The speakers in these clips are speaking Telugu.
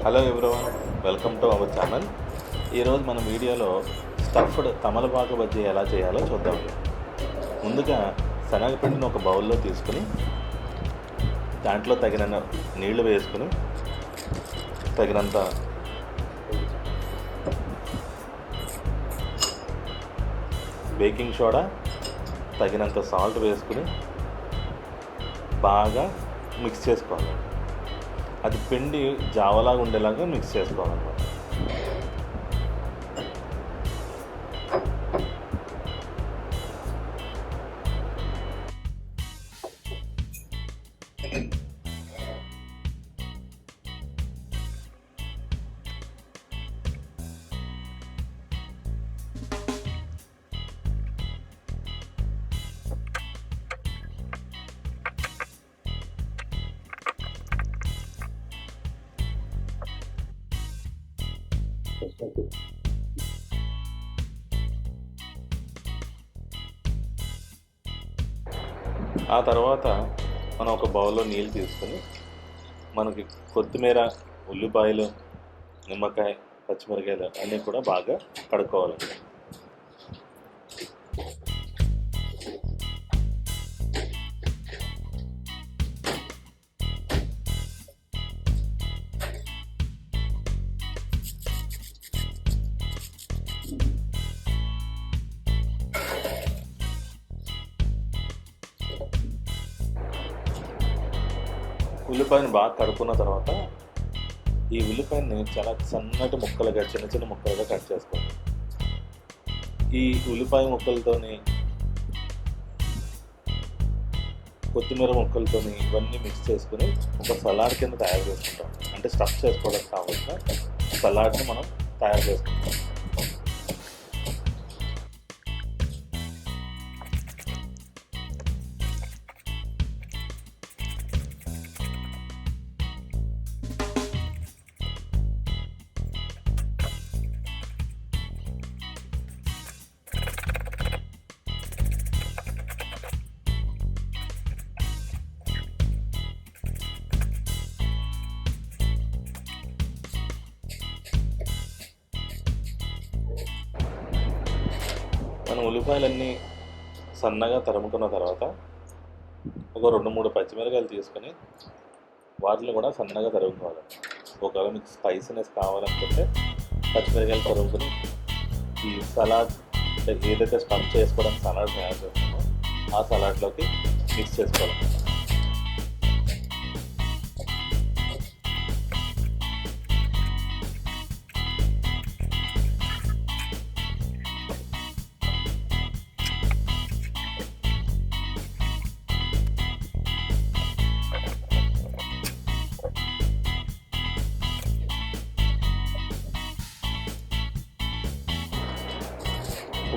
Hello everyone, welcome to our channel. ఈరోజు మన వీడియోలో స్టఫ్డ్ తమలపాకు బజ్జీ ఎలా చేయాలో చూద్దాం. ముందుగా శనగపిండిని ఒక బౌల్లో తీసుకుని దాంట్లో తగినంత నీళ్లు వేసుకుని తగినంత బేకింగ్ సోడా, తగినంత సాల్ట్ వేసుకుని బాగా మిక్స్ చేసుకోవాలి. అది పిండి జావలాగా ఉండేలాగా మిక్స్ చేసుకోవాలన్నమాట. ఆ తర్వాత మనం ఒక బౌల్లో నీళ్ళు తీసుకొని మనకి కొత్తిమీర, ఉల్లిపాయలు, నిమ్మకాయ, పచ్చిమిరకాయలు అన్నీ కూడా బాగా కడుక్కోవాలి. ఉల్లిపాయను బాగా కడుక్కున్న తర్వాత ఈ ఉల్లిపాయని చాలా సన్నటి ముక్కలుగా, చిన్న చిన్న ముక్కలుగా కట్ చేసుకోవాలి. ఈ ఉల్లిపాయ ముక్కలతోని, కొత్తిమీర ముక్కలతోని ఇవన్నీ మిక్స్ చేసుకుని ఒక సలాడ్ కింద తయారు చేసుకుంటాం. అంటే స్టఫ్ చేసుకోవడానికి కావాల్సిన సలాడ్ని మనం తయారు చేసుకుంటాం. మనం ఉల్లిపాయలన్నీ సన్నగా తరుముకున్న తర్వాత ఒక 2-3 పచ్చిమిరకాయలు తీసుకొని వాటిని కూడా సన్నగా తరుముకోవాలి. ఒకవేళ మీకు స్పైసీనెస్ కావాలనుకుంటే పచ్చిమిరకాయలు తరుముకొని ఈ సలాడ్, ఏదైతే స్టఫ్ చేసుకోవడానికి సలాడ్ తయారు చేస్తామో ఆ సలాడ్లోకి మిక్స్ చేసుకోవాలి.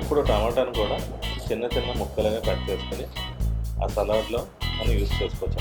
ఇప్పుడు టమాటాను కూడా చిన్న చిన్న ముక్కలుగా కట్ చేసుకొని ఆ సలాడ్లో మనం యూజ్ చేసుకోవచ్చు.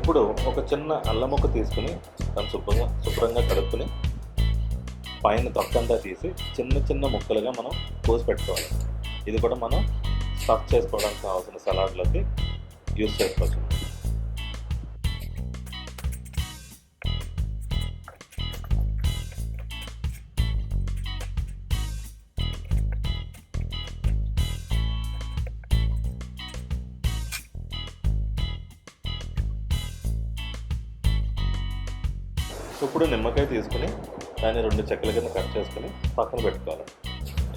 ఇప్పుడు ఒక చిన్న అల్లం ముక్క తీసుకుని దాన్ని శుభ్రంగా కడుక్కుని పైన తొక్కంతా తీసి చిన్న చిన్న ముక్కలుగా మనం కోసి పెట్టుకోవాలి. ఇది కూడా మనం స్టఫ్ చేసుకోవడానికి కావాల్సిన సలాడ్లోకి యూజ్ చేసుకోవచ్చు. ఇప్పుడు నిమ్మకాయ తీసుకుని దాన్ని 2 చెక్కల కింద కట్ చేసుకుని పక్కన పెట్టుకోవాలి.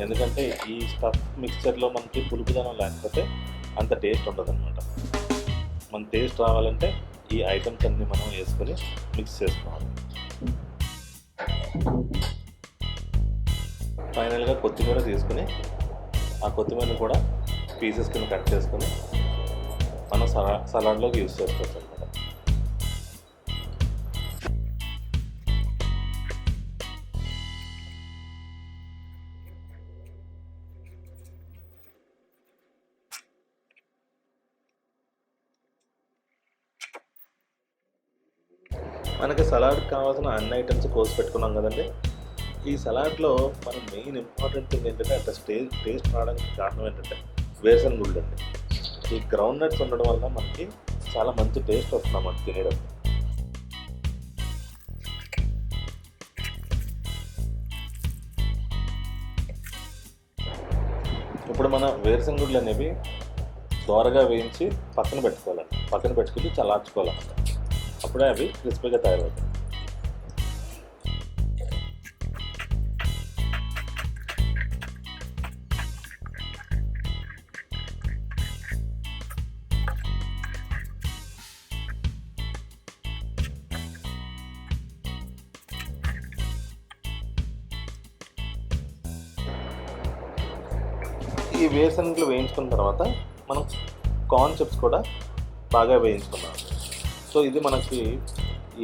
ఎందుకంటే ఈ స్టఫ్ మిక్స్చర్లో మనకి పులుపుదనం లేకపోతే అంత టేస్ట్ ఉండదు అనమాట. మన టేస్ట్ రావాలంటే ఈ ఐటమ్స్ అన్నీ మనం వేసుకొని మిక్స్ చేసుకోవాలి. ఫైనల్గా కొత్తిమీర తీసుకుని ఆ కొత్తిమీరని కూడా పీసెస్ కింద కట్ చేసుకొని మనం సలాడ్లోకి యూజ్ చేసుకోవచ్చు అనమాట. మనకి సలాడ్కి కావాల్సిన అన్ని ఐటమ్స్ కోసి పెట్టుకున్నాం కదండి. ఈ సలాడ్లో మనం మెయిన్ ఇంపార్టెంట్ థింగ్ ఏంటంటే అట్లా టేస్ట్ రావడానికి కారణం ఏంటంటే వేరుశనగ గుళ్ళు అండి. ఈ గ్రౌండ్ నట్స్ ఉండడం వల్ల మనకి చాలా మంచి టేస్ట్ వస్తుంది అన్నమాట తినేటప్పుడు. ఇప్పుడు మన వేరుశనగ గుళ్ళు అనేవి దోరగా వేయించి పక్కన పెట్టుకోవాలి. పక్కన పెట్టుకుని చల్లార్చుకోవాలన్నమాట. అప్పుడే అవి క్రిస్పీగా తయారవుతాయి. ఈ వేరుశనగలు వేయించుకున్న తర్వాత మనం కార్న్ చిప్స్ కూడా బాగా వేయించుకున్నాం. సో ఇది మనకి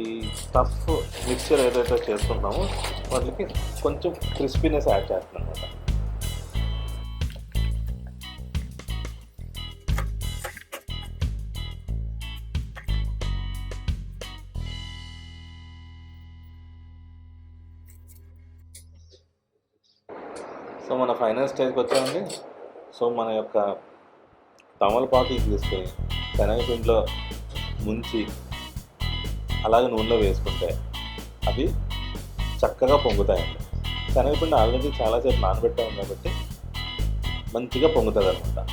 ఈ స్టఫ్ మిక్చర్ ఏదైతే చేసుకుంటున్నామో వాటికి కొంచెం క్రిస్పీనెస్ యాడ్ చేస్తున్నాం అన్నమాట. సో మన ఫైనల్ స్టేజ్కి వచ్చామండి. సో మన యొక్క తమలపాకులు తీసుకొని శనగపిండిలో ముంచి అలాగే నూనెలో వేసుకుంటే అవి చక్కగా పొంగుతాయండి. శనగపిండి ఆల్రెడీ చాలాసేపు నానబెట్టాము కాబట్టి మంచిగా పొంగుతుంది అనమాట.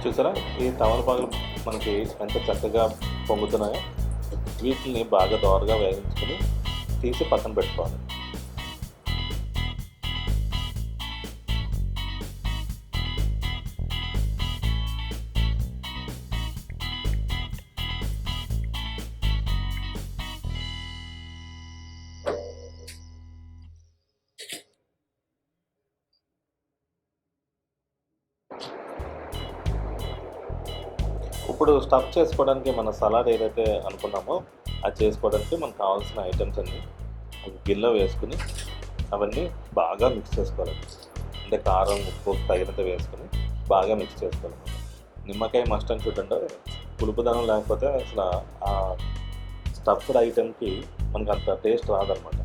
చూసారా ఈ తమలపాకులు మనకి ఎంత చక్కగా పొంగుతున్నాయో. వీటిని బాగా దోరగా వేయించుకొని తీసి పక్కన పెట్టుకోవాలి. ఇప్పుడు స్టఫ్ చేసుకోవడానికి మన సలాడ్ ఏదైతే అనుకున్నామో అది చేసుకోవడానికి మనకు కావాల్సిన ఐటమ్స్ అన్నీ ఒక గిన్నెలో వేసుకుని అవన్నీ బాగా మిక్స్ చేసుకోవాలి. అంటే కారం, ఉప్పు తగినంత వేసుకొని బాగా మిక్స్ చేసుకోవాలి. నిమ్మకాయ మస్ట్ అని చూడండి, పులుపుదనం లేకపోతే అసలు ఆ స్టఫ్డ్ ఐటెంకి మనకు అంత టేస్ట్ రాదనమాట.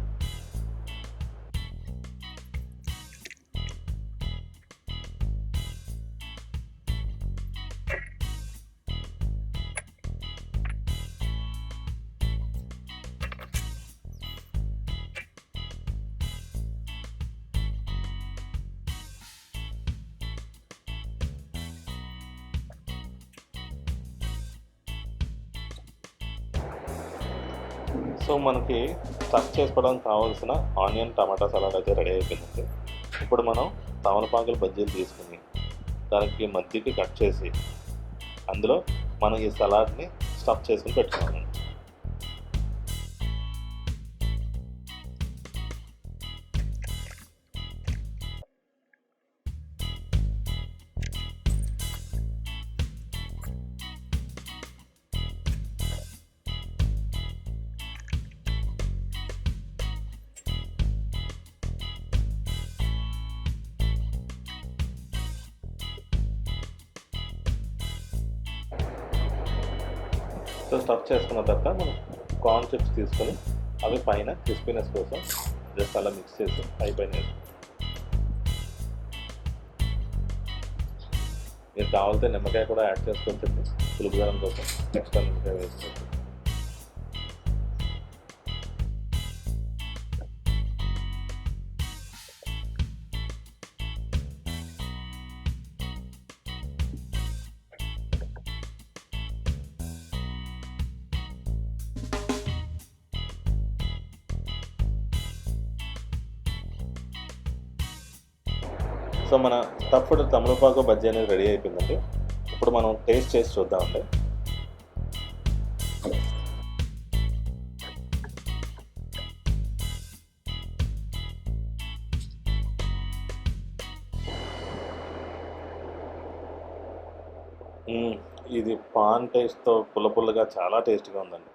సో మనకి స్టఫ్ చేసుకోవడానికి కావాల్సిన ఆనియన్ టమాటా సలాడ్ అయితే రెడీ అయిపోయిందండి. ఇప్పుడు మనం తమలపాకుల బజ్జీలు తీసుకుని దానికి మధ్యకి కట్ చేసి అందులో మనం ఈ సలాడ్ని స్టఫ్ చేసుకుని పెట్టుకున్నాము. సో స్టఫ్ చేసుకున్న తర్వాత మనం కార్న్ చిప్స్ తీసుకొని అవి పైన క్రిస్పీనెస్ కోసం జస్ట్ అలా మిక్స్ చేసి పైన మీరు కావాలంటే నిమ్మకాయ కూడా యాడ్ చేసుకోవచ్చు. పులుపుదనం కోసం ఎక్స్ట్రా నిమ్మకాయ వేసుకోవచ్చు. సో మన స్టఫ్డ్ తమలపాకు బజ్జీ అనేది రెడీ అయిపోయిందండి. ఇప్పుడు మనం టేస్ట్ చేసి చూద్దామండి. ఇది పాన్ టేస్ట్‌తో పుల్ల పుల్లగా చాలా టేస్ట్‌గా ఉందండి.